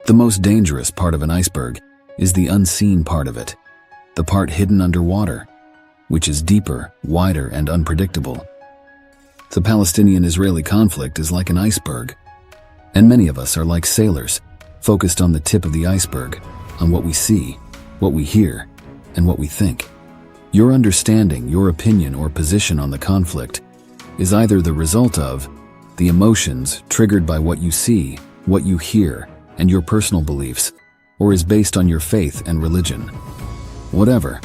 The most dangerous part of an iceberg is the unseen part of it, the part hidden underwater, which is deeper, wider, and unpredictable. The Palestinian-Israeli conflict is like an iceberg, and many of us are like sailors, focused on the tip of the iceberg, on what we see, what we hear, and what we think. Your understanding, your opinion, or position on the conflict is either the result of the emotions triggered by what you see, what you hear, and your personal beliefs, or is based on your faith and religion. Whatever,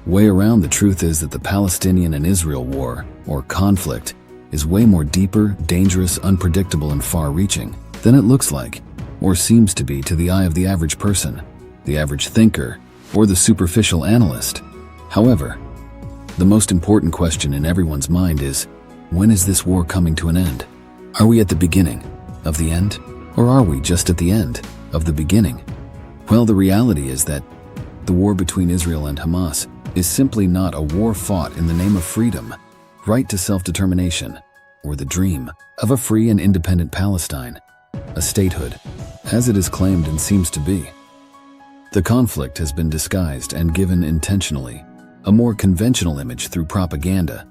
way around, the truth is that the Palestinian and Israel war, or conflict, is way more deeper, dangerous, unpredictable, and far-reaching than it looks like, or seems to be to the eye of the average person, the average thinker, or the superficial analyst. However, the most important question in everyone's mind is, when is this war coming to an end? Are we at the beginning of the end, or are we just at the end of the beginning? Well, the reality is that the war between Israel and Hamas is simply not a war fought in the name of freedom, right to self-determination, or the dream of a free and independent Palestine, a statehood, as it is claimed and seems to be. The conflict has been disguised and given intentionally a more conventional image through propaganda,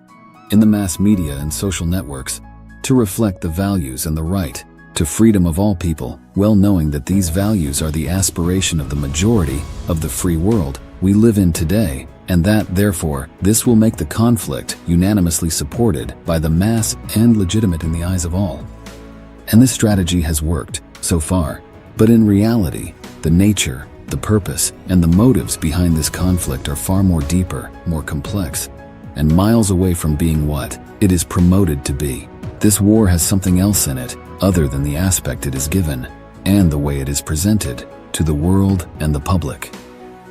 in the mass media and social networks, to reflect the values and the right to freedom of all people, well knowing that these values are the aspiration of the majority of the free world we live in today, and that, therefore, this will make the conflict unanimously supported by the mass and legitimate in the eyes of all. And this strategy has worked, so far, but in reality, the nature, the purpose, and the motives behind this conflict are far more deeper, more complex, and miles away from being what it is promoted to be. This war has something else in it, other than the aspect it is given, and the way it is presented to the world and the public.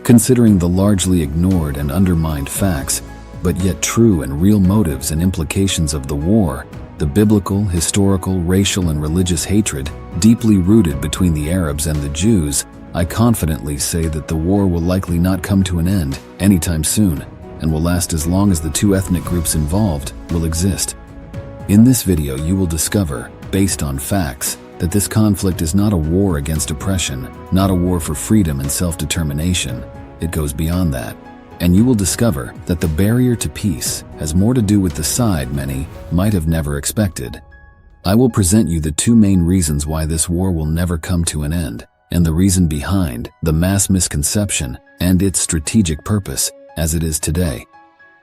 Considering the largely ignored and undermined facts, but yet true and real motives and implications of the war, the biblical, historical, racial, and religious hatred deeply rooted between the Arabs and the Jews, I confidently say that the war will likely not come to an end anytime soon, and will last as long as the two ethnic groups involved will exist. In this video, you will discover, based on facts, that this conflict is not a war against oppression, not a war for freedom and self-determination. It goes beyond that. And you will discover that the barrier to peace has more to do with the side many might have never expected. I will present you the two main reasons why this war will never come to an end, and the reason behind the mass misconception and its strategic purpose as it is today,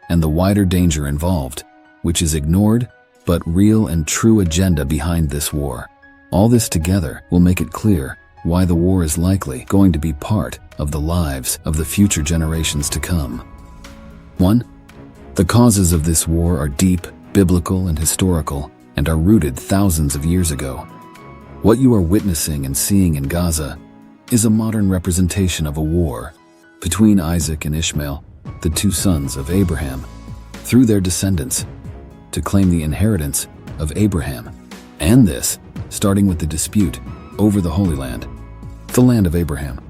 and the wider danger involved, which is ignored, but real and true agenda behind this war. All this together will make it clear why the war is likely going to be part of the lives of the future generations to come. 1. The causes of this war are deep, biblical, and historical, and are rooted thousands of years ago. What you are witnessing and seeing in Gaza is a modern representation of a war between Isaac and Ishmael, the two sons of Abraham, through their descendants, to claim the inheritance of Abraham, and this starting with the dispute over the Holy Land, the land of Abraham.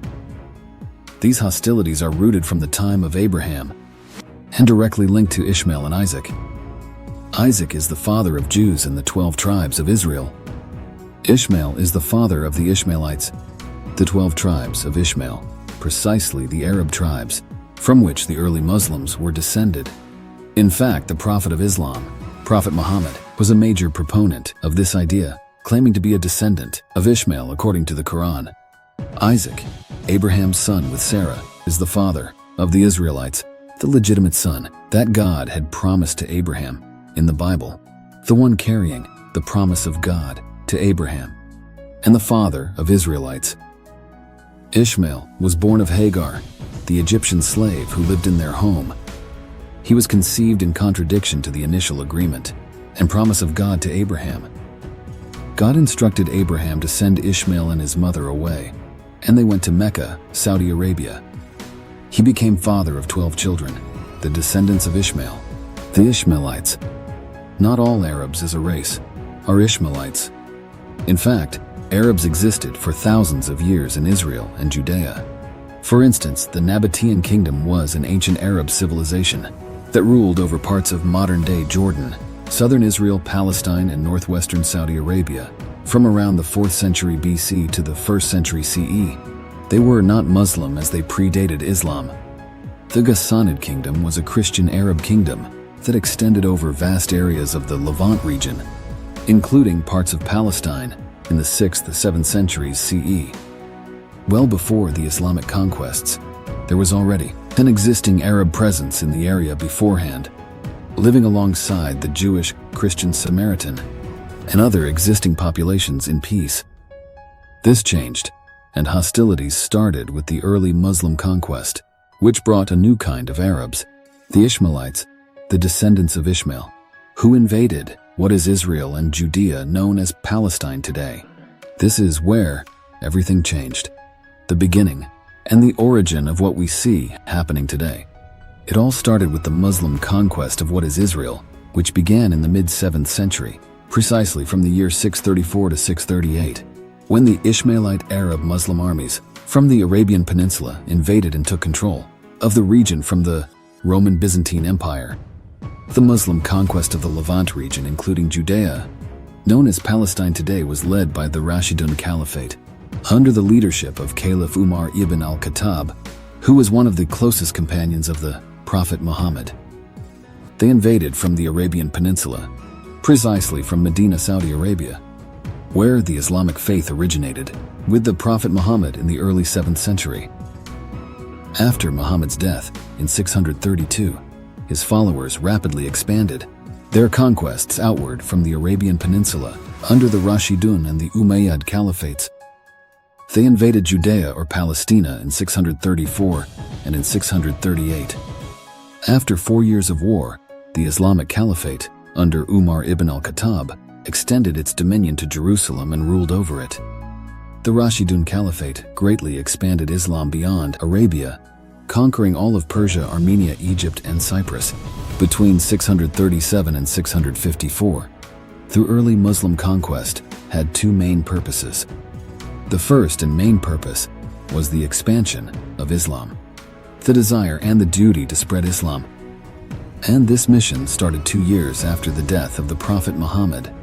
These hostilities are rooted from the time of Abraham and directly linked to Ishmael and Isaac. Isaac is the father of Jews in the 12 tribes of Israel. Ishmael is the father of the Ishmaelites, the 12 tribes of Ishmael, precisely the Arab tribes from which the early Muslims were descended. In fact, the Prophet of Islam, Prophet Muhammad, was a major proponent of this idea, claiming to be a descendant of Ishmael according to the Quran. Isaac, Abraham's son with Sarah, is the father of the Israelites, the legitimate son that God had promised to Abraham in the Bible, the one carrying the promise of God to Abraham, and the father of Israelites. Ishmael was born of Hagar, the Egyptian slave who lived in their home. He was conceived in contradiction to the initial agreement and promise of God to Abraham. God instructed Abraham to send Ishmael and his mother away, and they went to Mecca, Saudi Arabia. He became father of 12 children, the descendants of Ishmael, the Ishmaelites. Not all Arabs as a race are Ishmaelites. In fact, Arabs existed for thousands of years in Israel and Judea. For instance, the Nabatean kingdom was an ancient Arab civilization that ruled over parts of modern-day Jordan, southern Israel, Palestine, and northwestern Saudi Arabia From around the 4th century BC to the 1st century CE, they were not Muslim as they predated Islam. The Ghassanid kingdom was a Christian Arab kingdom that extended over vast areas of the Levant region, including parts of Palestine in the 6th to 7th centuries CE. Well before the Islamic conquests, there was already an existing Arab presence in the area beforehand, living alongside the Jewish, Christian, Samaritan, and other existing populations in peace. This changed, and hostilities started with the early Muslim conquest, which brought a new kind of Arabs, the Ishmaelites, the descendants of Ishmael, who invaded what is Israel and Judea, known as Palestine today. This is where everything changed, the beginning and the origin of what we see happening today. It all started with the Muslim conquest of what is Israel, which began in the mid-7th century, precisely from the year 634 to 638, when the Ishmaelite Arab Muslim armies from the Arabian Peninsula invaded and took control of the region from the Roman Byzantine Empire. The Muslim conquest of the Levant region, including Judea, known as Palestine today, was led by the Rashidun Caliphate, under the leadership of Caliph Umar ibn al-Khattab, who was one of the closest companions of the Prophet Muhammad. They invaded from the Arabian Peninsula, precisely from Medina, Saudi Arabia, where the Islamic faith originated, with the Prophet Muhammad in the early 7th century. After Muhammad's death in 632, his followers rapidly expanded their conquests outward from the Arabian Peninsula under the Rashidun and the Umayyad Caliphates. They invaded Judea or Palestina in 634 and in 638. After 4 years of war, the Islamic Caliphate, under Umar ibn al-Khattab, extended its dominion to Jerusalem and ruled over it. The Rashidun Caliphate greatly expanded Islam beyond Arabia, conquering all of Persia, Armenia, Egypt, and Cyprus between 637 and 654. The early Muslim conquest had two main purposes. The first and main purpose was the expansion of Islam, the desire and the duty to spread Islam. And this mission started 2 years after the death of the Prophet Muhammad.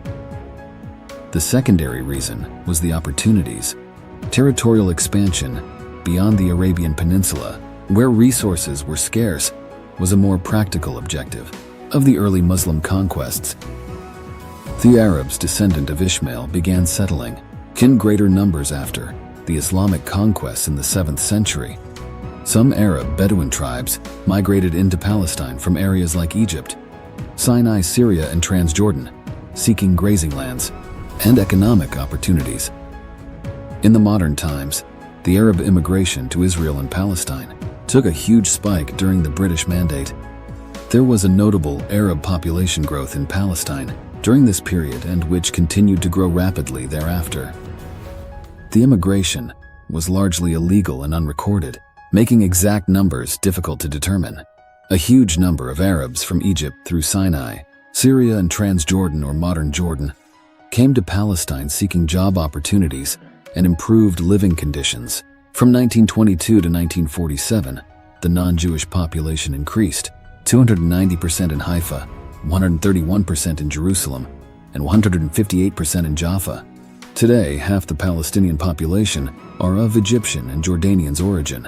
The secondary reason was the opportunities, territorial expansion beyond the Arabian Peninsula, where resources were scarce, was a more practical objective of the early Muslim conquests. The Arabs descendant of Ishmael began settling in greater numbers after the Islamic conquests in the 7th century. Some Arab Bedouin tribes migrated into Palestine from areas like Egypt, Sinai, Syria, and Transjordan, seeking grazing lands and economic opportunities. In the modern times, the Arab immigration to Israel and Palestine took a huge spike during the British Mandate. There was a notable Arab population growth in Palestine during this period, and which continued to grow rapidly thereafter. The immigration was largely illegal and unrecorded, making exact numbers difficult to determine. A huge number of Arabs from Egypt through Sinai, Syria, and Transjordan or modern Jordan came to Palestine seeking job opportunities and improved living conditions. From 1922 to 1947, the non-Jewish population increased 290% in Haifa, 131% in Jerusalem, and 158% in Jaffa. Today, half the Palestinian population are of Egyptian and Jordanian origin,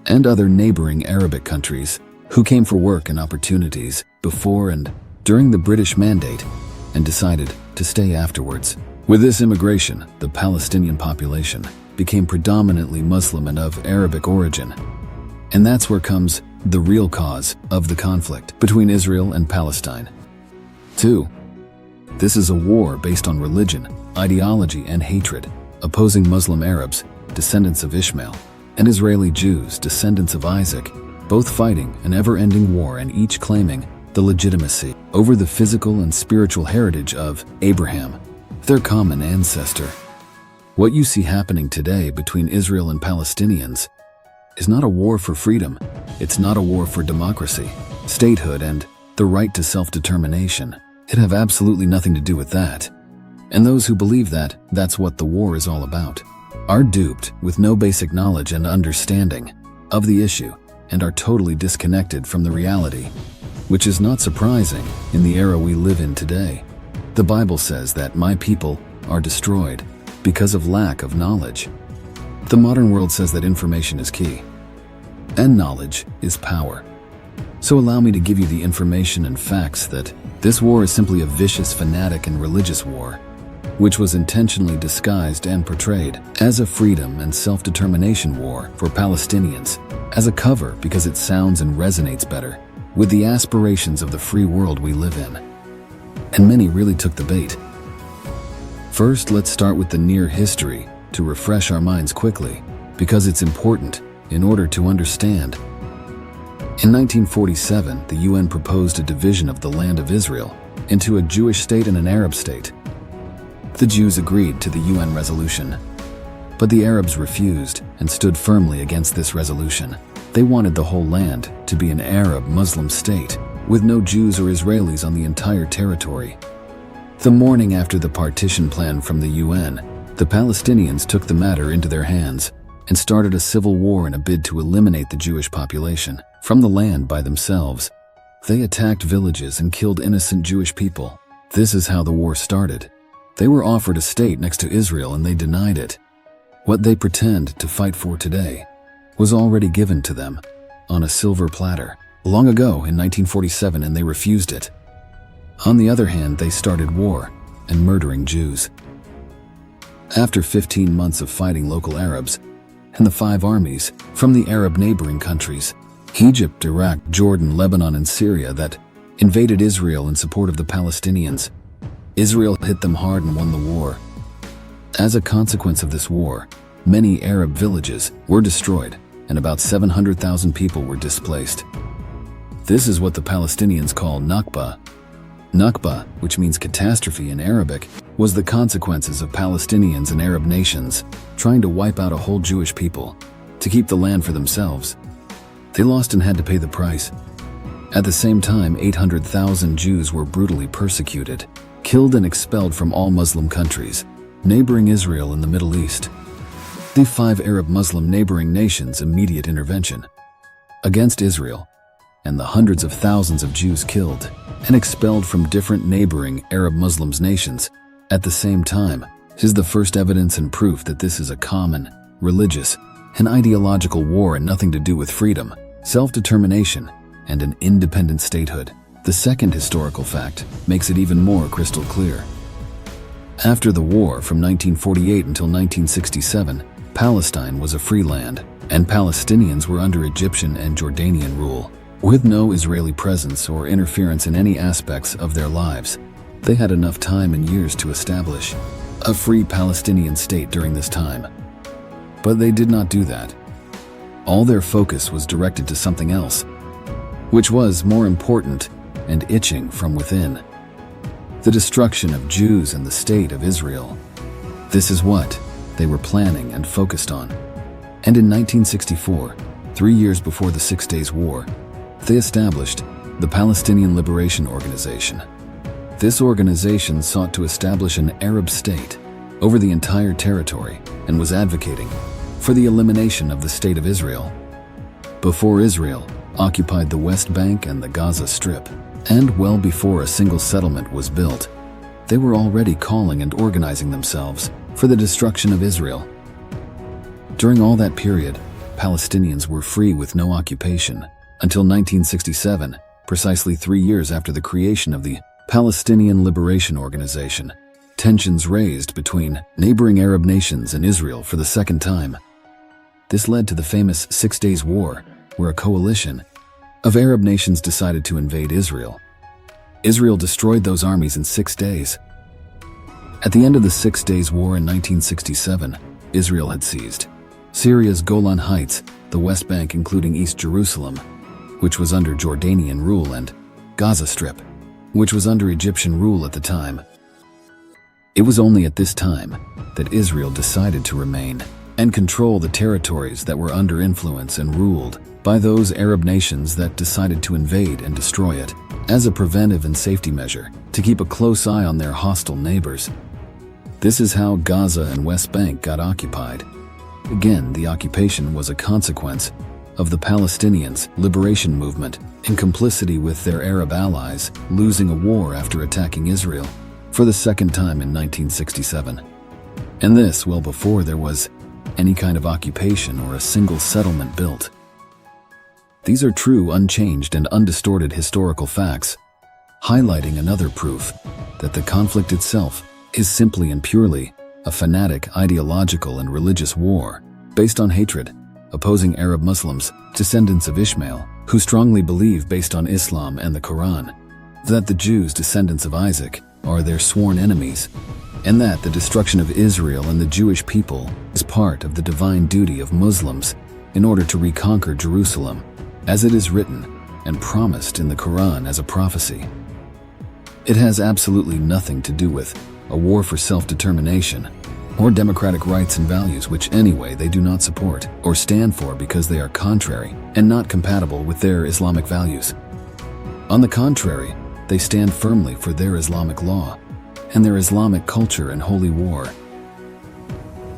and other neighboring Arabic countries who came for work and opportunities before and during the British Mandate and decided to stay afterwards. With this immigration, the Palestinian population became predominantly Muslim and of Arabic origin. And that's where comes the real cause of the conflict between Israel and Palestine. 2. This is a war based on religion, ideology, and hatred, opposing Muslim Arabs, descendants of Ishmael, and Israeli Jews, descendants of Isaac, both fighting an ever-ending war and each claiming the legitimacy over the physical and spiritual heritage of Abraham, their common ancestor. What you see happening today between Israel and Palestinians is not a war for freedom. It's not a war for democracy, statehood, and the right to self-determination. It have absolutely nothing to do with that. And those who believe that that's what the war is all about are duped with no basic knowledge and understanding of the issue and are totally disconnected from the reality, which is not surprising in the era we live in today. The Bible says that my people are destroyed because of lack of knowledge. The modern world says that information is key, and knowledge is power. So allow me to give you the information and facts that this war is simply a vicious, fanatic, and religious war, which was intentionally disguised and portrayed as a freedom and self-determination war for Palestinians, as a cover because it sounds and resonates better with the aspirations of the free world we live in. And many really took the bait. First, let's start with the near history to refresh our minds quickly, because it's important in order to understand. In 1947, the UN proposed a division of the land of Israel into a Jewish state and an Arab state. The Jews agreed to the UN resolution, but the Arabs refused and stood firmly against this resolution. They wanted the whole land to be an Arab Muslim state, with no Jews or Israelis on the entire territory. The morning after the partition plan from the UN, the Palestinians took the matter into their hands and started a civil war in a bid to eliminate the Jewish population from the land by themselves. They attacked villages and killed innocent Jewish people. This is how the war started. They were offered a state next to Israel and they denied it. What they pretend to fight for today was already given to them on a silver platter long ago in 1947, and they refused it. On the other hand, they started war and murdering Jews. After 15 months of fighting local Arabs and the 5 armies from the Arab neighboring countries, Egypt, Iraq, Jordan, Lebanon, and Syria, that invaded Israel in support of the Palestinians, Israel hit them hard and won the war. As a consequence of this war, many Arab villages were destroyed and about 700,000 people were displaced. This is what the Palestinians call Nakba. Nakba, which means catastrophe in Arabic, was the consequences of Palestinians and Arab nations trying to wipe out a whole Jewish people to keep the land for themselves. They lost and had to pay the price. At the same time, 800,000 Jews were brutally persecuted, killed and expelled from all Muslim countries, neighboring Israel in the Middle East. The 5 Arab Muslim neighboring nations' immediate intervention against Israel, and the hundreds of thousands of Jews killed and expelled from different neighboring Arab Muslim nations at the same time is the first evidence and proof that this is a common, religious, and ideological war and nothing to do with freedom, self-determination, and an independent statehood. The second historical fact makes it even more crystal clear. After the war from 1948 until 1967, Palestine was a free land, and Palestinians were under Egyptian and Jordanian rule, with no Israeli presence or interference in any aspects of their lives. They had enough time and years to establish a free Palestinian state during this time. But they did not do that. All their focus was directed to something else, which was more important and itching from within: the destruction of Jews and the state of Israel. This is what they were planning and focused on. And in 1964, 3 years before the 6 Days War, they established the Palestinian Liberation Organization. This organization sought to establish an Arab state over the entire territory and was advocating for the elimination of the State of Israel. Before Israel occupied the West Bank and the Gaza Strip, and well before a single settlement was built, they were already calling and organizing themselves for the destruction of Israel. During all that period, Palestinians were free with no occupation until 1967, precisely 3 years after the creation of the Palestinian Liberation Organization. Tensions raised between neighboring Arab nations and Israel for the second time. This led to the famous 6 Days War, where a coalition of Arab nations decided to invade Israel. Israel destroyed those armies in 6 days. At the end of the 6 Days War in 1967, Israel had seized Syria's Golan Heights, the West Bank including East Jerusalem, which was under Jordanian rule, and Gaza Strip, which was under Egyptian rule at the time. It was only at this time that Israel decided to remain and control the territories that were under influence and ruled by those Arab nations that decided to invade and destroy it, as a preventive and safety measure to keep a close eye on their hostile neighbors. This is how Gaza and West Bank got occupied. Again, the occupation was a consequence of the Palestinians' liberation movement in complicity with their Arab allies losing a war after attacking Israel for the second time in 1967. And this well before there was any kind of occupation or a single settlement built. These are true, unchanged, and undistorted historical facts, highlighting another proof that the conflict itself is simply and purely a fanatic ideological and religious war based on hatred, opposing Arab Muslims, descendants of Ishmael, who strongly believe, based on Islam and the Quran, that the Jews, descendants of Isaac, are their sworn enemies, and that the destruction of Israel and the Jewish people is part of the divine duty of Muslims in order to reconquer Jerusalem, as it is written and promised in the Quran as a prophecy. It has absolutely nothing to do with a war for self-determination or democratic rights and values, which anyway they do not support or stand for because they are contrary and not compatible with their Islamic values. On the contrary, they stand firmly for their Islamic law and their Islamic culture and holy war.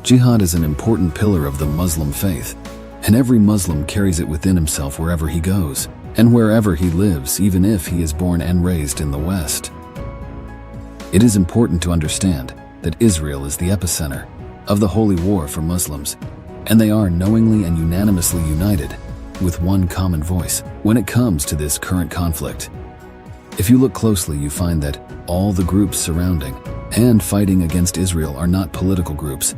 Jihad is an important pillar of the Muslim faith, and every Muslim carries it within himself wherever he goes and wherever he lives, even if he is born and raised in the West. It is important to understand that Israel is the epicenter of the holy war for Muslims, and they are knowingly and unanimously united with one common voice when it comes to this current conflict. If you look closely, you find that all the groups surrounding and fighting against Israel are not political groups.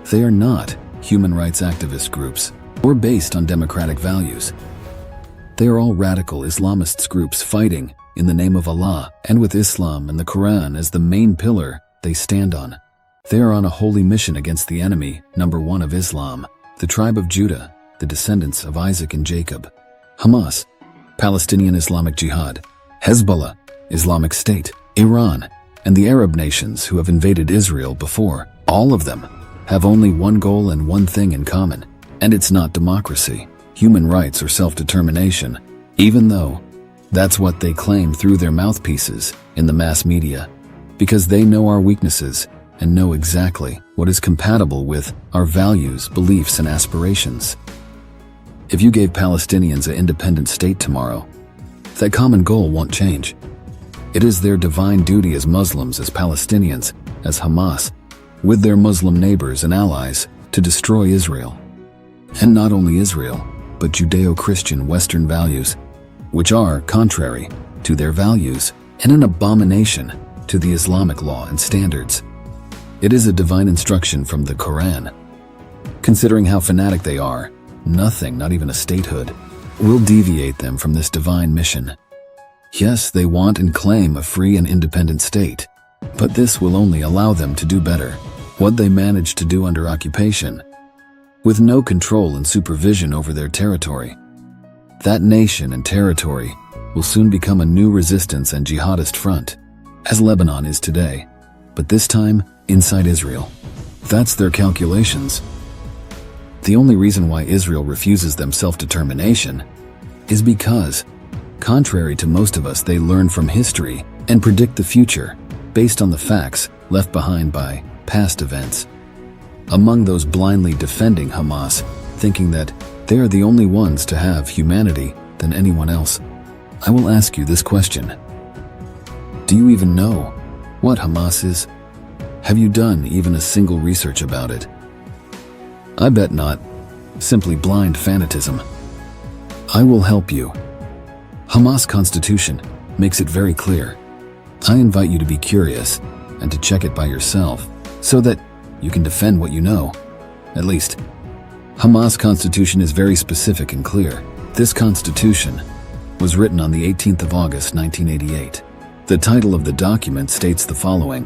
They are not human rights activist groups or based on democratic values. They are all radical Islamists groups fighting in the name of Allah and with Islam and the Quran as the main pillar they stand on. They are on a holy mission against the enemy, number one of Islam, the tribe of Judah, the descendants of Isaac and Jacob. Hamas, Palestinian Islamic Jihad, Hezbollah, Islamic State, Iran, and the Arab nations who have invaded Israel before, all of them have only one goal and one thing in common, and it's not democracy, human rights, or self-determination, even though that's what they claim through their mouthpieces in the mass media, because they know our weaknesses and know exactly what is compatible with our values, beliefs, and aspirations. If you gave Palestinians an independent state tomorrow, that common goal won't change. It is their divine duty as Muslims, as Palestinians, as Hamas, with their Muslim neighbors and allies, to destroy Israel. And not only Israel, but Judeo-Christian Western values, which are contrary to their values and an abomination to the Islamic law and standards. It is a divine instruction from the Quran. Considering how fanatic they are, nothing, not even a statehood, will deviate them from this divine mission. Yes, they want and claim a free and independent state, but this will only allow them to do better what they managed to do under occupation, with no control and supervision over their territory. That nation and territory will soon become a new resistance and jihadist front, as Lebanon is today, but this time inside Israel. That's their calculations. The only reason why Israel refuses them self-determination is because, contrary to most of us, they learn from history and predict the future based on the facts left behind by past events. Among those blindly defending Hamas, thinking that they are the only ones to have humanity than anyone else, I will ask you this question. Do you even know what Hamas is? Have you done even a single research about it? I bet not. Simply blind fanatism. I will help you. Hamas Constitution makes it very clear. I invite you to be curious and to check it by yourself so that you can defend what you know. At least, Hamas Constitution is very specific and clear. This Constitution was written on the 18th of August, 1988. The title of the document states the following: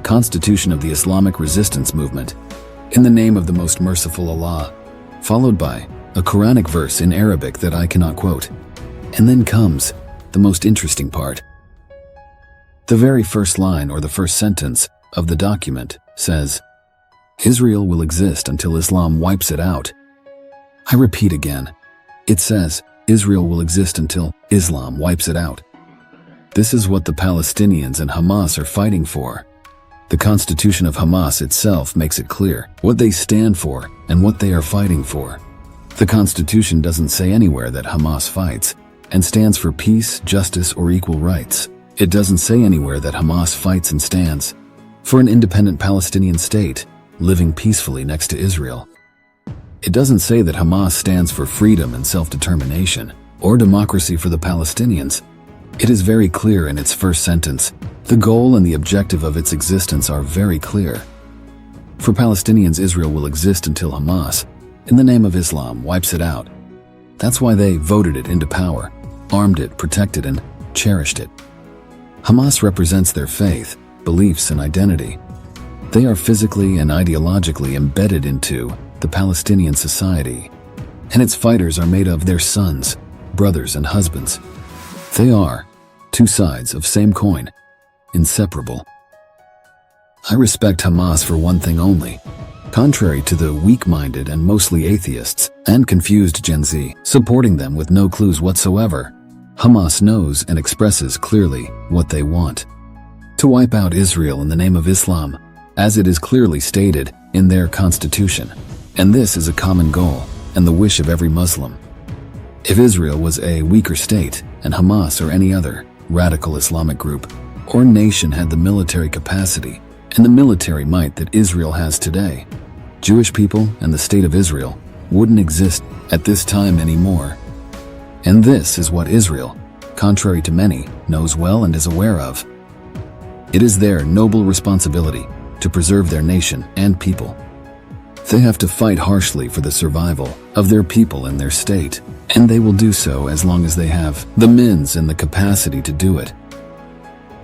Constitution of the Islamic Resistance Movement, in the name of the most merciful Allah, followed by a Quranic verse in Arabic that I cannot quote. And then comes the most interesting part. The very first line, or the first sentence, of the document says, Israel will exist until Islam wipes it out. I repeat again. It says, Israel will exist until Islam wipes it out. This is what the Palestinians and Hamas are fighting for. The Constitution of Hamas itself makes it clear what they stand for and what they are fighting for. The Constitution doesn't say anywhere that Hamas fights and stands for peace, justice, or equal rights. It doesn't say anywhere that Hamas fights and stands for an independent Palestinian state living peacefully next to Israel. It doesn't say that Hamas stands for freedom and self-determination or democracy for the Palestinians. It is very clear in its first sentence. The goal and the objective of its existence are very clear. For Palestinians, Israel will exist until Hamas, in the name of Islam, wipes it out. That's why they voted it into power, armed it, protected and cherished it. Hamas represents their faith, beliefs, and identity. They are physically and ideologically embedded into the Palestinian society, and its fighters are made of their sons, brothers, and husbands. They are two sides of same coin, inseparable. I respect Hamas for one thing only. Contrary to the weak-minded and mostly atheists and confused Gen Z supporting them with no clues whatsoever, Hamas knows and expresses clearly what they want: to wipe out Israel in the name of Islam, as it is clearly stated in their constitution. And this is a common goal and the wish of every Muslim. If Israel was a weaker state and Hamas or any other radical Islamic group or nation had the military capacity and the military might that Israel has today, Jewish people and the state of Israel wouldn't exist at this time anymore. And this is what Israel, contrary to many, knows well and is aware of. It is their noble responsibility to preserve their nation and people. They have to fight harshly for the survival of their people and their state, and they will do so as long as they have the means and the capacity to do it.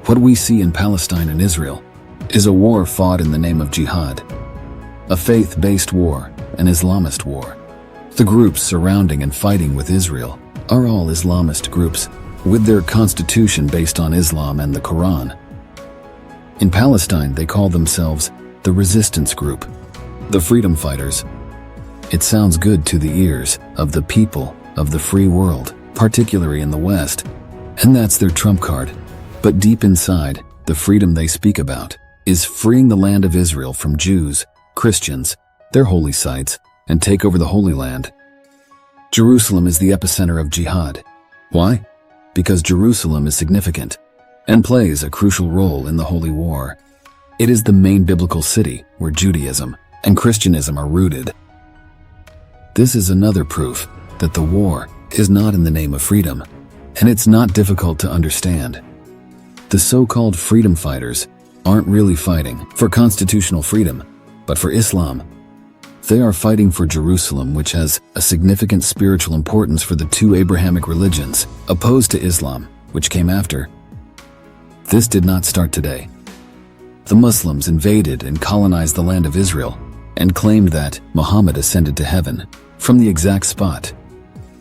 What we see in Palestine and Israel is a war fought in the name of Jihad, a faith-based war, an Islamist war. The groups surrounding and fighting with Israel are all Islamist groups with their constitution based on Islam and the Quran. In Palestine, they call themselves the resistance group, the freedom fighters. It sounds good to the ears of the people of the free world, particularly in the West, and that's their trump card. But deep inside, the freedom they speak about is freeing the land of Israel from Jews, Christians, their holy sites, and take over the Holy Land. Jerusalem is the epicenter of jihad. Why? Because Jerusalem is significant and plays a crucial role in the Holy War. It is the main biblical city where Judaism and Christianism are rooted. This is another proof that the war is not in the name of freedom, and it's not difficult to understand. The so-called freedom fighters aren't really fighting for constitutional freedom, but for Islam. They are fighting for Jerusalem, which has a significant spiritual importance for the two Abrahamic religions, opposed to Islam, which came after. This did not start today. The Muslims invaded and colonized the land of Israel and claimed that Muhammad ascended to heaven from the exact spot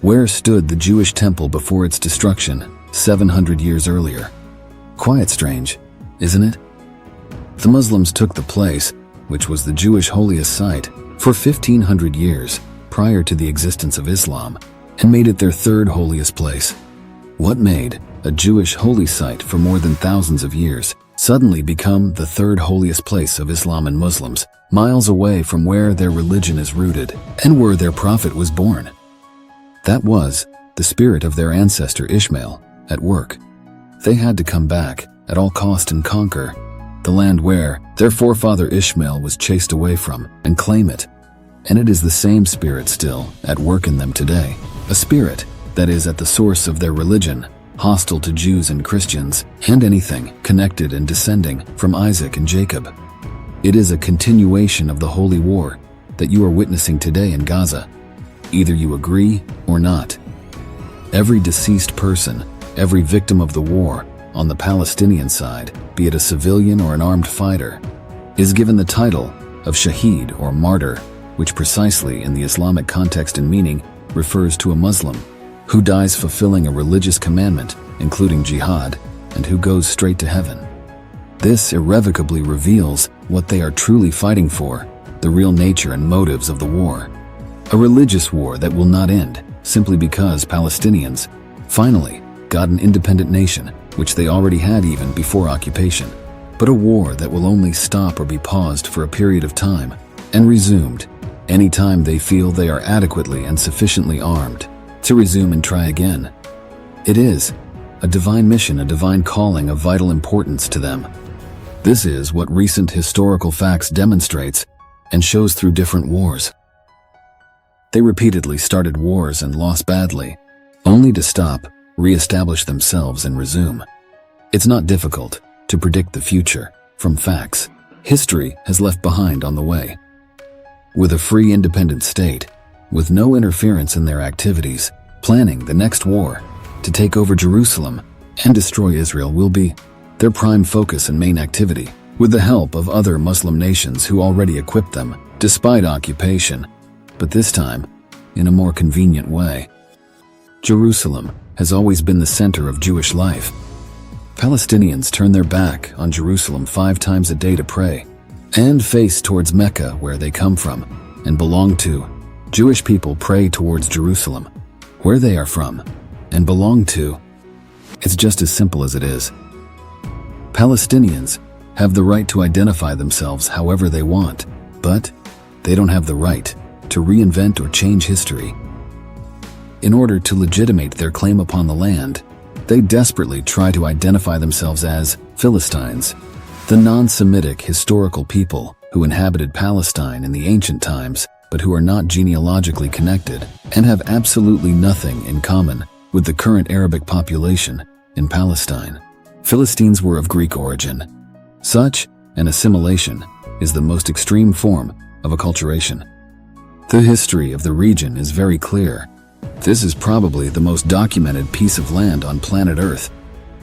where stood the Jewish temple before its destruction 700 years earlier. Quite strange, isn't it? The Muslims took the place, which was the Jewish holiest site, for 1,500 years prior to the existence of Islam, and made it their third holiest place. What made a Jewish holy site for more than thousands of years suddenly become the third holiest place of Islam and Muslims, miles away from where their religion is rooted and where their prophet was born? That was the spirit of their ancestor Ishmael at work. They had to come back at all cost and conquer the land where their forefather Ishmael was chased away from and claim it. And it is the same spirit still at work in them today, a spirit that is at the source of their religion, hostile to Jews and Christians and anything connected and descending from Isaac and Jacob. It is a continuation of the holy war that you are witnessing today in Gaza. Either you agree or not. Every deceased person, every victim of the war on the Palestinian side, be it a civilian or an armed fighter, is given the title of Shaheed or martyr, which precisely in the Islamic context and meaning refers to a Muslim who dies fulfilling a religious commandment, including jihad, and who goes straight to heaven. This irrevocably reveals what they are truly fighting for, the real nature and motives of the war. A religious war that will not end simply because Palestinians finally got an independent nation, which they already had even before occupation, but a war that will only stop or be paused for a period of time and resumed anytime they feel they are adequately and sufficiently armed to resume and try again. It is a divine mission, a divine calling of vital importance to them. This is what recent historical facts demonstrates and shows through different wars. They repeatedly started wars and lost badly, only to stop, re-establish themselves and resume. It's not difficult to predict the future from facts history has left behind on the way. With a free independent state, with no interference in their activities, planning the next war to take over Jerusalem and destroy Israel will be their prime focus and main activity, with the help of other Muslim nations who already equipped them, despite occupation, but this time in a more convenient way. Jerusalem has always been the center of Jewish life. Palestinians turn their back on Jerusalem 5 times a day to pray, and face towards Mecca, where they come from and belong to. Jewish people pray towards Jerusalem, where they are from and belong to. It's just as simple as it is. Palestinians have the right to identify themselves however they want, but they don't have the right to reinvent or change history. In order to legitimate their claim upon the land, they desperately try to identify themselves as Philistines, the non-Semitic historical people who inhabited Palestine in the ancient times, but who are not genealogically connected and have absolutely nothing in common with the current Arabic population in Palestine. Philistines were of Greek origin. Such an assimilation is the most extreme form of acculturation. The history of the region is very clear. This is probably the most documented piece of land on planet Earth.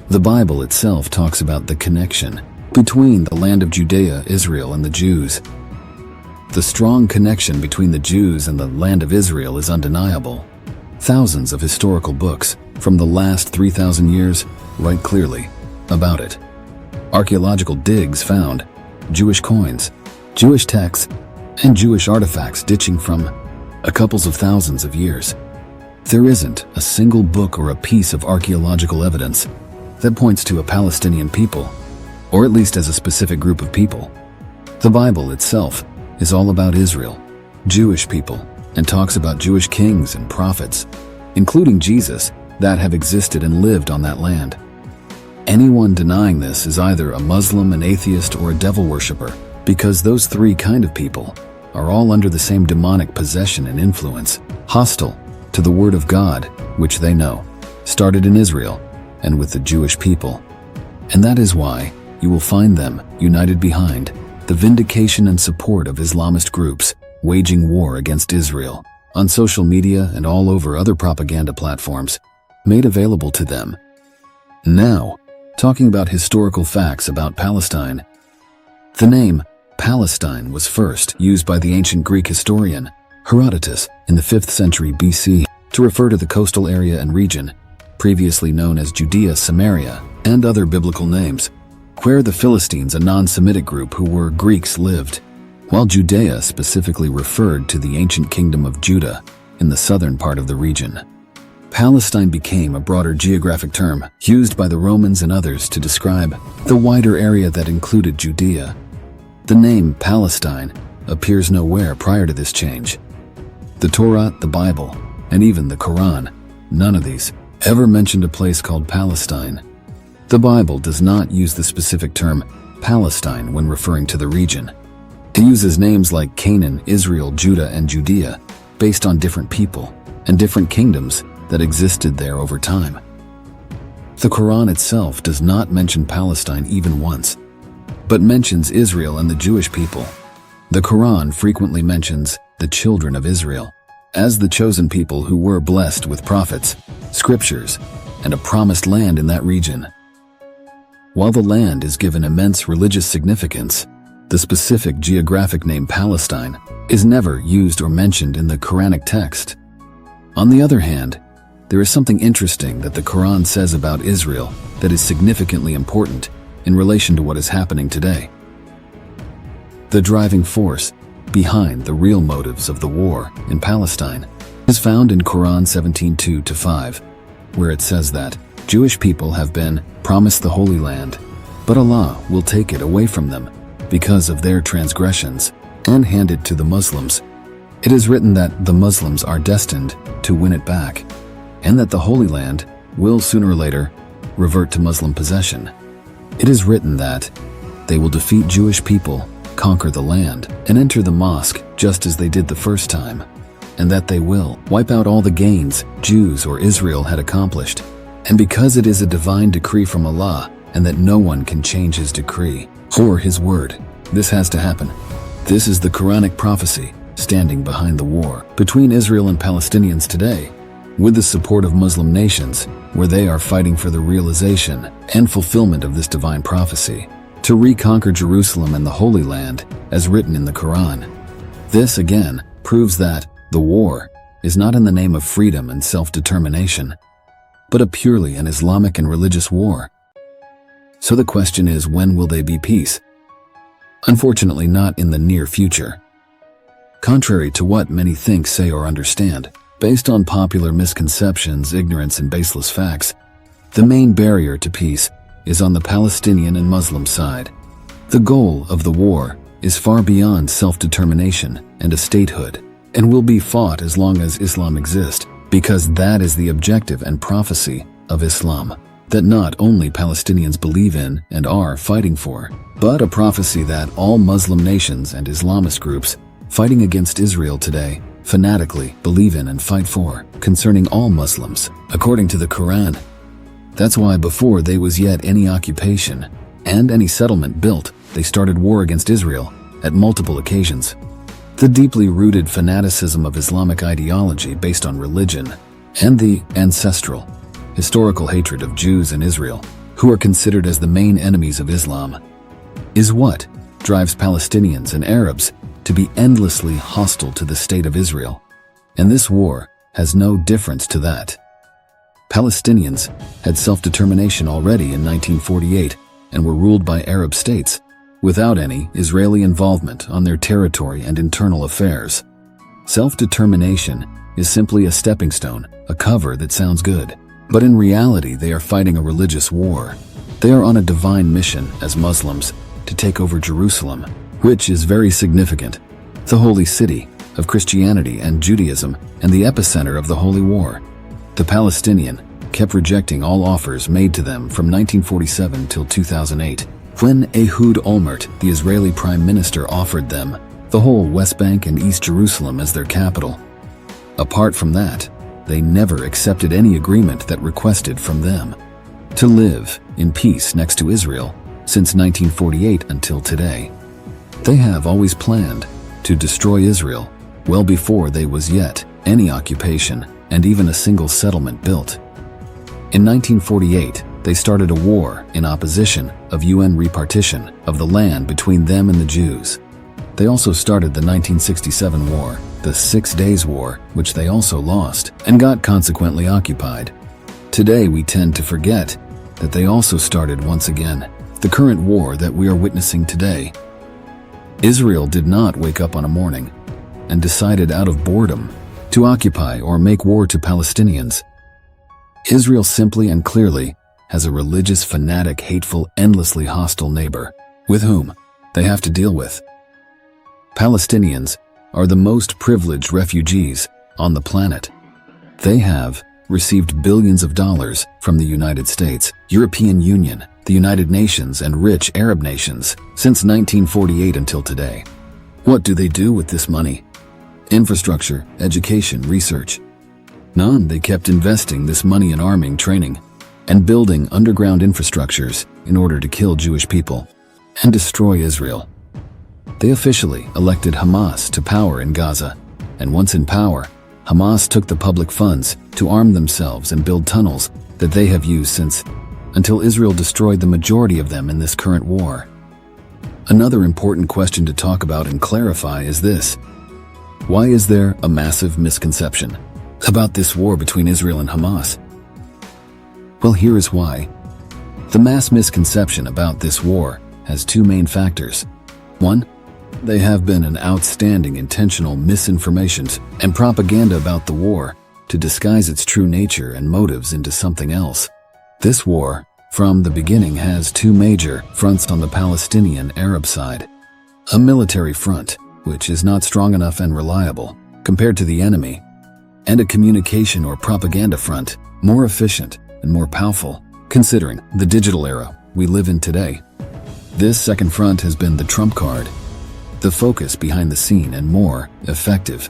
The Bible itself talks about the connection between the land of Judea, Israel, and the Jews. The strong connection between the Jews and the land of Israel is undeniable. Thousands of historical books from the last 3,000 years write clearly about it. Archaeological digs found Jewish coins, Jewish texts, and Jewish artifacts ditching from a couple of thousands of years. There isn't a single book or a piece of archaeological evidence that points to a Palestinian people, or at least as a specific group of people. The Bible itself is all about Israel, Jewish people, and talks about Jewish kings and prophets, including Jesus, that have existed and lived on that land. Anyone denying this is either a Muslim, an atheist, or a devil worshipper, because those 3 kind of people are all under the same demonic possession and influence, hostile to the word of God, which they know started in Israel and with the Jewish people. And that is why you will find them united behind the vindication and support of Islamist groups waging war against Israel on social media and all over other propaganda platforms made available to them. Now, talking about historical facts about Palestine. The name Palestine was first used by the ancient Greek historian Herodotus in the 5th century BC to refer to the coastal area and region, previously known as Judea, Samaria, and other biblical names, where the Philistines, a non-Semitic group who were Greeks, lived, while Judea specifically referred to the ancient kingdom of Judah in the southern part of the region. Palestine became a broader geographic term used by the Romans and others to describe the wider area that included Judea. The name Palestine appears nowhere prior to this change. The Torah, the Bible, and even the Quran, none of these ever mentioned a place called Palestine. The Bible does not use the specific term Palestine when referring to the region. It uses names like Canaan, Israel, Judah, and Judea based on different people and different kingdoms that existed there over time. The Quran itself does not mention Palestine even once, but mentions Israel and the Jewish people. The Quran frequently mentions the children of Israel as the chosen people who were blessed with prophets, scriptures, and a promised land in that region. While the land is given immense religious significance, the specific geographic name Palestine is never used or mentioned in the Quranic text. On the other hand, there is something interesting that the Quran says about Israel that is significantly important in relation to what is happening today. The driving force behind the real motives of the war in Palestine is found in Quran 17:2-5, where it says that Jewish people have been promised the Holy Land, but Allah will take it away from them because of their transgressions and hand it to the Muslims. It is written that the Muslims are destined to win it back, and that the Holy Land will sooner or later revert to Muslim possession. It is written that they will defeat Jewish people, conquer the land, and enter the mosque just as they did the first time, and that they will wipe out all the gains Jews or Israel had accomplished. And because it is a divine decree from Allah, and that no one can change his decree or his word, this has to happen. This is the Quranic prophecy standing behind the war between Israel and Palestinians today, with the support of Muslim nations, where they are fighting for the realization and fulfillment of this divine prophecy, to reconquer Jerusalem and the Holy Land, as written in the Quran. This, again, proves that the war is not in the name of freedom and self-determination, but a purely an Islamic and religious war. So the question is, when will they be peace? Unfortunately, not in the near future. Contrary to what many think, say, or understand, based on popular misconceptions, ignorance, and baseless facts, the main barrier to peace is on the Palestinian and Muslim side. The goal of the war is far beyond self-determination and a statehood, and will be fought as long as Islam exists, because that is the objective and prophecy of Islam, that not only Palestinians believe in and are fighting for, but a prophecy that all Muslim nations and Islamist groups fighting against Israel today fanatically believe in and fight for, concerning all Muslims, according to the Quran. That's why before there was yet any occupation and any settlement built, they started war against Israel at multiple occasions. The deeply rooted fanaticism of Islamic ideology based on religion and the ancestral, historical hatred of Jews in Israel, who are considered as the main enemies of Islam, is what drives Palestinians and Arabs to be endlessly hostile to the state of Israel. And this war has no difference to that. Palestinians had self-determination already in 1948 and were ruled by Arab states, without any Israeli involvement on their territory and internal affairs. Self-determination is simply a stepping stone, a cover that sounds good. But in reality, they are fighting a religious war. They are on a divine mission as Muslims to take over Jerusalem, which is very significant, the holy city of Christianity and Judaism and the epicenter of the Holy War. The Palestinian kept rejecting all offers made to them from 1947 till 2008, when Ehud Olmert, the Israeli Prime Minister, offered them the whole West Bank and East Jerusalem as their capital. Apart from that, they never accepted any agreement that requested from them to live in peace next to Israel since 1948 until today. They have always planned to destroy Israel well before there was yet any occupation and even a single settlement built. In 1948, they started a war in opposition of UN repartition of the land between them and the Jews. They also started the 1967 war, the 6 Days War, which they also lost and got consequently occupied. Today we tend to forget that they also started once again the current war that we are witnessing today. Israel did not wake up on a morning and decided out of boredom to occupy or make war to Palestinians. Israel simply and clearly has a religious, fanatic, hateful, endlessly hostile neighbor with whom they have to deal with. Palestinians are the most privileged refugees on the planet. They have received billions of dollars from the United States, European Union, the United Nations, and rich Arab nations since 1948 until today. What do they do with this money? Infrastructure, education, research. None. They kept investing this money in arming, training, and building underground infrastructures in order to kill Jewish people and destroy Israel. They officially elected Hamas to power in Gaza, and once in power, Hamas took the public funds to arm themselves and build tunnels that they have used since, until Israel destroyed the majority of them in this current war. Another important question to talk about and clarify is this: why is there a massive misconception about this war between Israel and Hamas? Well, here is why. The mass misconception about this war has two main factors. One, there have been an outstanding intentional misinformation and propaganda about the war to disguise its true nature and motives into something else. This war, from the beginning, has two major fronts on the Palestinian-Arab side. A military front, which is not strong enough and reliable compared to the enemy, and a communication or propaganda front, more efficient and more powerful Considering the digital era we live in today, this second front has been the trump card, the focus behind the scene and more effective.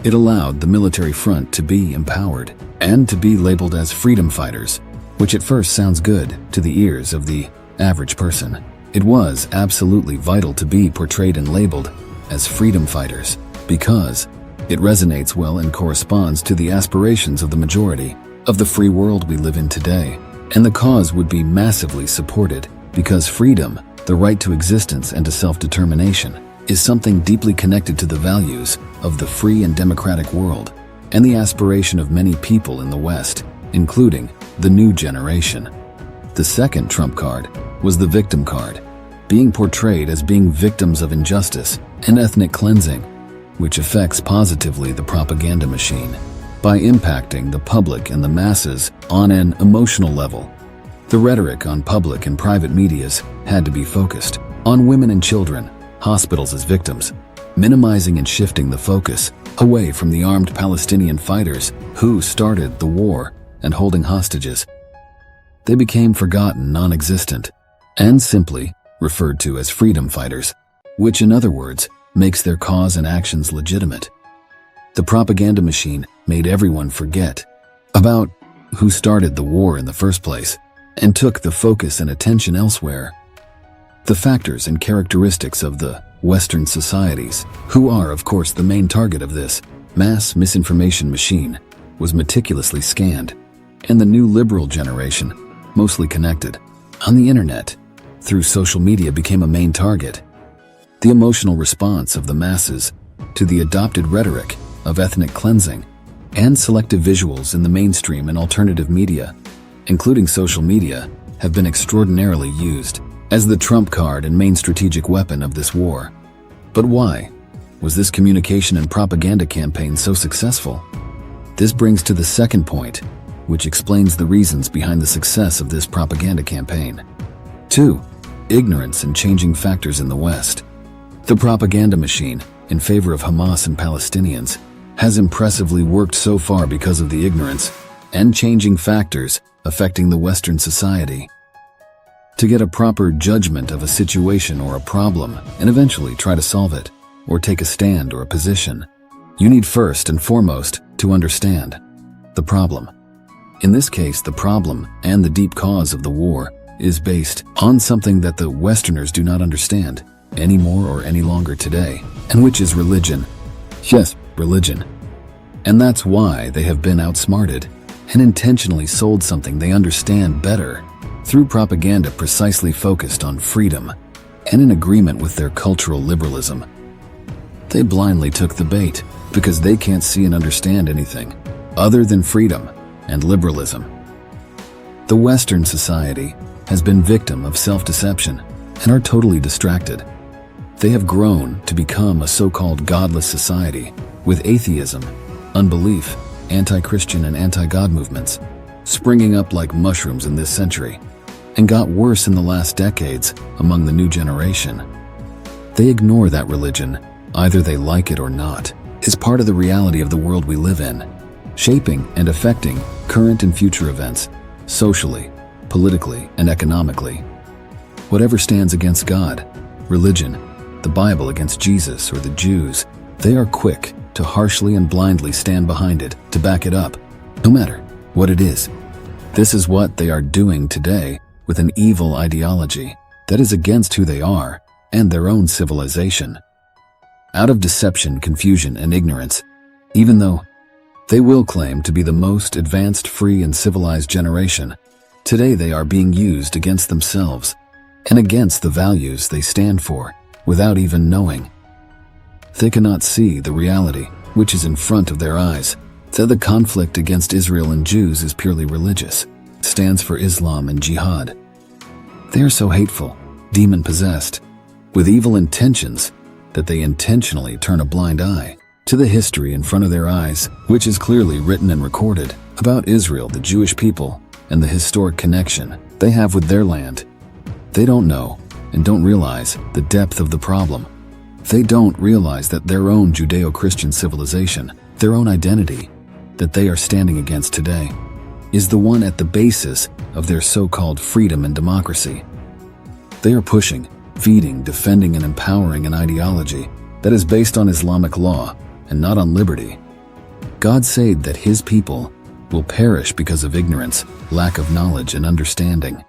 It allowed the military front to be empowered and to be labeled as freedom fighters, which at first sounds good to the ears of the average person. It was absolutely vital to be portrayed and labeled as freedom fighters because it resonates well and corresponds to the aspirations of the majority of the free world we live in today. And the cause would be massively supported because freedom, the right to existence and to self-determination, is something deeply connected to the values of the free and democratic world and the aspiration of many people in the West, including the new generation. The second trump card was the victim card, being portrayed as being victims of injustice and ethnic cleansing, which affects positively the propaganda machine by impacting the public and the masses on an emotional level. The rhetoric on public and private medias had to be focused on women and children, hospitals as victims, minimizing and shifting the focus away from the armed Palestinian fighters who started the war and holding hostages. They became forgotten, non-existent, and simply referred to as freedom fighters, which in other words makes their cause and actions legitimate. The propaganda machine made everyone forget about who started the war in the first place and took the focus and attention elsewhere. The factors and characteristics of the Western societies, who are of course the main target of this mass misinformation machine, was meticulously scanned, and the new liberal generation, mostly connected on the internet through social media, became a main target. The emotional response of the masses to the adopted rhetoric of ethnic cleansing and selective visuals in the mainstream and alternative media, including social media, have been extraordinarily used as the trump card and main strategic weapon of this war. But why was this communication and propaganda campaign so successful? This brings to the second point, which explains the reasons behind the success of this propaganda campaign. 2. Ignorance and changing factors in the West. The propaganda machine in favor of Hamas and Palestinians has impressively worked so far because of the ignorance and changing factors affecting the Western society. To get a proper judgment of a situation or a problem and eventually try to solve it, or take a stand or a position, you need first and foremost to understand the problem. In this case, the problem and the deep cause of the war is based on something that the Westerners do not understand anymore or any longer today, and which is religion. Yes, religion. And that's why they have been outsmarted and intentionally sold something they understand better through propaganda precisely focused on freedom and in agreement with their cultural liberalism. They blindly took the bait because they can't see and understand anything other than freedom and liberalism. The Western society has been victim of self-deception and are totally distracted. They have grown to become a so-called godless society with atheism, unbelief, anti-Christian and anti-God movements springing up like mushrooms in this century, and got worse in the last decades among the new generation. They ignore that religion, either they like it or not, is part of the reality of the world we live in, shaping and affecting current and future events, socially, politically, and economically. Whatever stands against God, religion, the Bible against Jesus or the Jews, they are quick to harshly and blindly stand behind it, to back it up, no matter what it is. This is what they are doing today with an evil ideology that is against who they are and their own civilization. Out of deception, confusion, and ignorance, even though they will claim to be the most advanced, free, and civilized generation, today they are being used against themselves and against the values they stand for without even knowing. They cannot see the reality which is in front of their eyes, that the conflict against Israel and Jews is purely religious, stands for Islam and Jihad. They are so hateful, demon-possessed, with evil intentions, that they intentionally turn a blind eye to the history in front of their eyes, which is clearly written and recorded about Israel, the Jewish people, and the historic connection they have with their land. They don't know and don't realize the depth of the problem. They don't realize that their own Judeo-Christian civilization, their own identity, that they are standing against today, is the one at the basis of their so-called freedom and democracy. They are pushing, feeding, defending, and empowering an ideology that is based on Islamic law and not on liberty. God said that His people will perish because of ignorance, lack of knowledge, and understanding.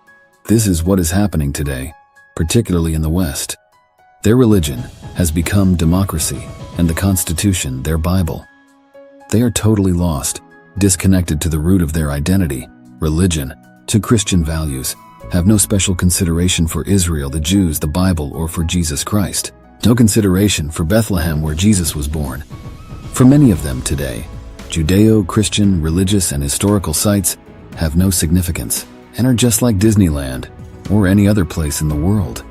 This is what is happening today, particularly in the West. Their religion has become democracy, and the Constitution their Bible. They are totally lost, disconnected to the root of their identity, religion, to Christian values, have no special consideration for Israel, the Jews, the Bible, or for Jesus Christ. No consideration for Bethlehem, where Jesus was born. For many of them today, Judeo-Christian religious and historical sites have no significance and are just like Disneyland or any other place in the world.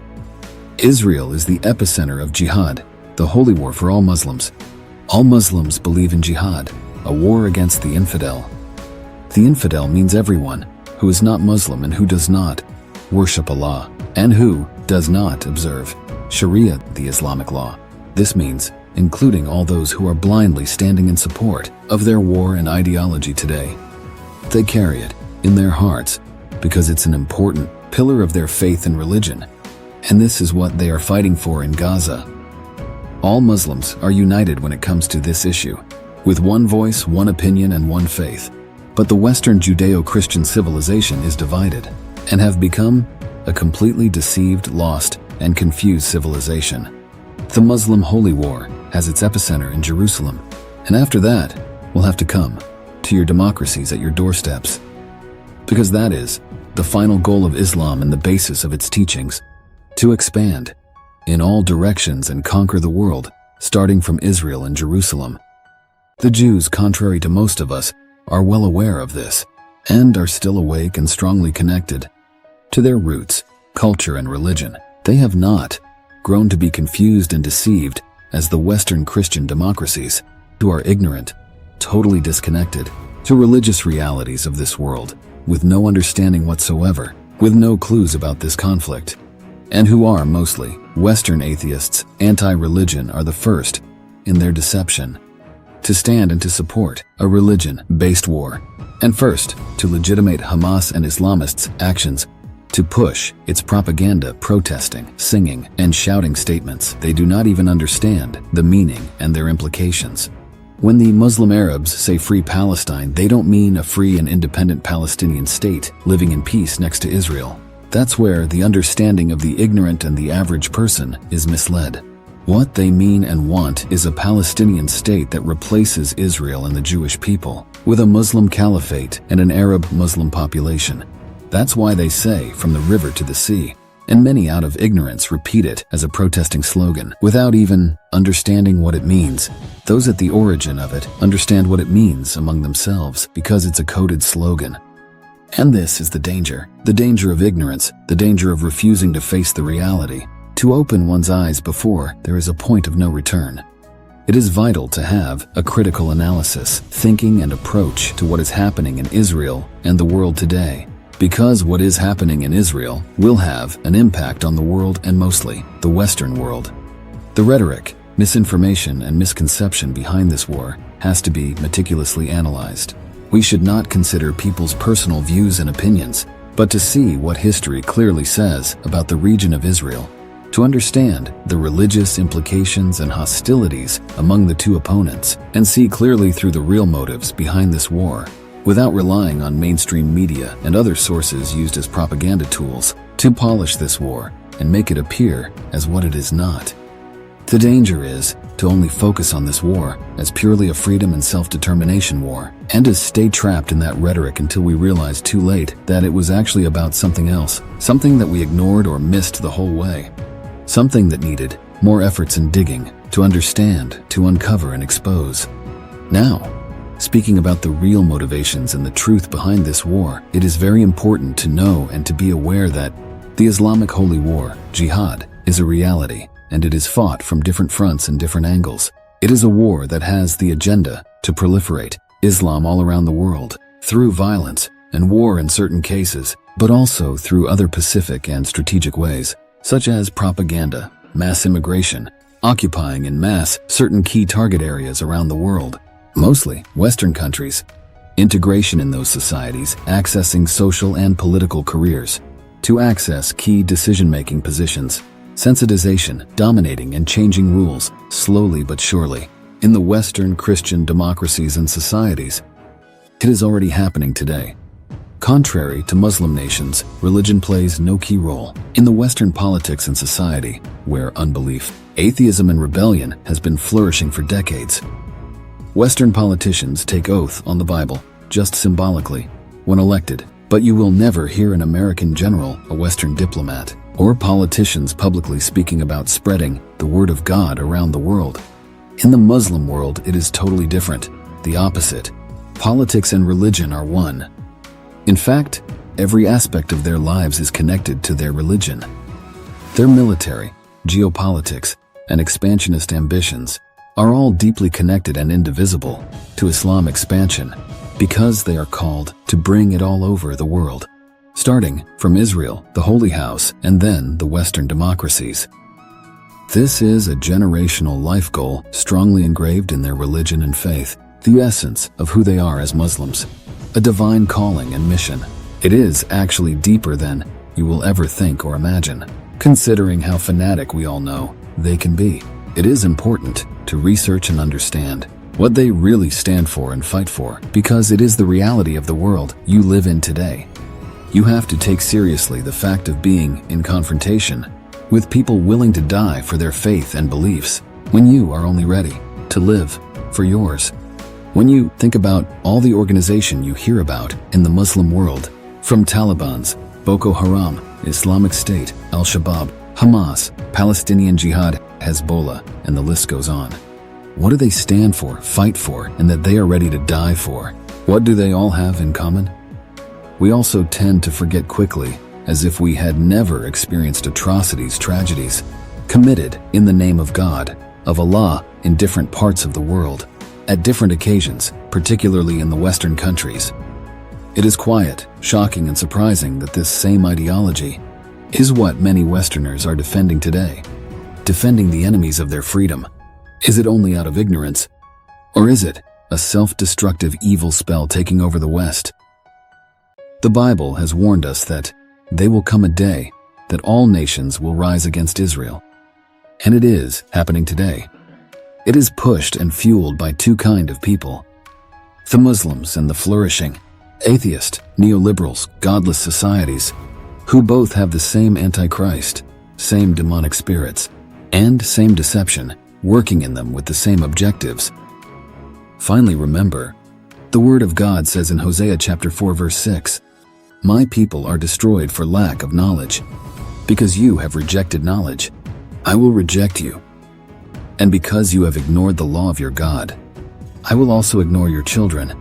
Israel is the epicenter of Jihad, the holy war for all Muslims. All Muslims believe in Jihad, a war against the infidel. The infidel means everyone who is not Muslim and who does not worship Allah and who does not observe Sharia, the Islamic law. This means including all those who are blindly standing in support of their war and ideology today. They carry it in their hearts because it's an important pillar of their faith and religion, and this is what they are fighting for in Gaza. All Muslims are united when it comes to this issue, with one voice, one opinion, and one faith. But the Western Judeo-Christian civilization is divided and have become a completely deceived, lost, and confused civilization. The Muslim holy war has its epicenter in Jerusalem, and after that, will have to come to your democracies at your doorsteps. Because that is the final goal of Islam and the basis of its teachings, to expand in all directions and conquer the world, starting from Israel and Jerusalem. The Jews, contrary to most of us, are well aware of this, and are still awake and strongly connected to their roots, culture, and religion. They have not grown to be confused and deceived as the Western Christian democracies, who are ignorant, totally disconnected to religious realities of this world, with no understanding whatsoever, with no clues about this conflict, and who are mostly Western atheists. Anti-religion are the first in their deception to stand and to support a religion-based war, and first to legitimate Hamas and Islamists' actions to push its propaganda, protesting, singing, and shouting statements. They do not even understand the meaning and their implications. When the Muslim Arabs say free Palestine, they don't mean a free and independent Palestinian state living in peace next to Israel. That's where the understanding of the ignorant and the average person is misled. What they mean and want is a Palestinian state that replaces Israel and the Jewish people with a Muslim caliphate and an Arab Muslim population. That's why they say from the river to the sea, and many out of ignorance repeat it as a protesting slogan without even understanding what it means. Those at the origin of it understand what it means among themselves because it's a coded slogan. And this is the danger of ignorance, the danger of refusing to face the reality, to open one's eyes before there is a point of no return. It is vital to have a critical analysis, thinking, and approach to what is happening in Israel and the world today. Because what is happening in Israel will have an impact on the world, and mostly the Western world. The rhetoric, misinformation, and misconception behind this war has to be meticulously analyzed. We should not consider people's personal views and opinions, but to see what history clearly says about the region of Israel, to understand the religious implications and hostilities among the two opponents, and see clearly through the real motives behind this war, without relying on mainstream media and other sources used as propaganda tools to polish this war and make it appear as what it is not. The danger is to only focus on this war as purely a freedom and self-determination war, and to stay trapped in that rhetoric until we realize too late that it was actually about something else, something that we ignored or missed the whole way, something that needed more efforts in digging to understand, to uncover and expose. Now, speaking about the real motivations and the truth behind this war, it is very important to know and to be aware that the Islamic holy war, Jihad, is a reality, and it is fought from different fronts and different angles. It is a war that has the agenda to proliferate Islam all around the world, through violence and war in certain cases, but also through other pacific and strategic ways, such as propaganda, mass immigration, occupying in mass certain key target areas around the world, mostly Western countries. integration in those societies, accessing social and political careers, to access key decision-making positions, sensitization, dominating and changing rules, slowly but surely. In the Western Christian democracies and societies, it is already happening today. Contrary to Muslim nations, religion plays no key role in the Western politics and society, where unbelief, atheism and rebellion has been flourishing for decades. Western politicians take oath on the Bible, just symbolically, when elected, but you will never hear an American general, a Western diplomat, or politicians publicly speaking about spreading the word of God around the world. In the Muslim world, it is totally different, the opposite. Politics and religion are one. In fact, every aspect of their lives is connected to their religion. Their military, geopolitics, and expansionist ambitions are all deeply connected and indivisible to Islam expansion because they are called to bring it all over the world, starting from Israel, the Holy House, and then the Western democracies. This is a generational life goal strongly engraved in their religion and faith, the essence of who they are as Muslims, a divine calling and mission. It is actually deeper than you will ever think or imagine. Considering how fanatic we all know they can be, it is important to research and understand what they really stand for and fight for, because it is the reality of the world you live in today. You have to take seriously the fact of being in confrontation with people willing to die for their faith and beliefs when you are only ready to live for yours. When you think about all the organization you hear about in the Muslim world, from Taliban's, Boko Haram, Islamic State, Al-Shabaab, Hamas, Palestinian Jihad, Hezbollah, and the list goes on. What do they stand for, fight for, and that they are ready to die for? What do they all have in common? We also tend to forget quickly, as if we had never experienced atrocities, tragedies, committed in the name of God, of Allah, in different parts of the world, at different occasions, particularly in the Western countries. It is quiet, shocking, and surprising that this same ideology is what many Westerners are defending today, defending the enemies of their freedom. Is it only out of ignorance, or is it a self-destructive evil spell taking over the West? The Bible has warned us that there will come a day that all nations will rise against Israel. And it is happening today. It is pushed and fueled by two kinds of people: the Muslims and the flourishing, atheist, neoliberals, godless societies, who both have the same Antichrist, same demonic spirits, and same deception, working in them with the same objectives. Finally, remember, the Word of God says in Hosea chapter 4 verse 6, "My people are destroyed for lack of knowledge. Because you have rejected knowledge, I will reject you. And because you have ignored the law of your God, I will also ignore your children."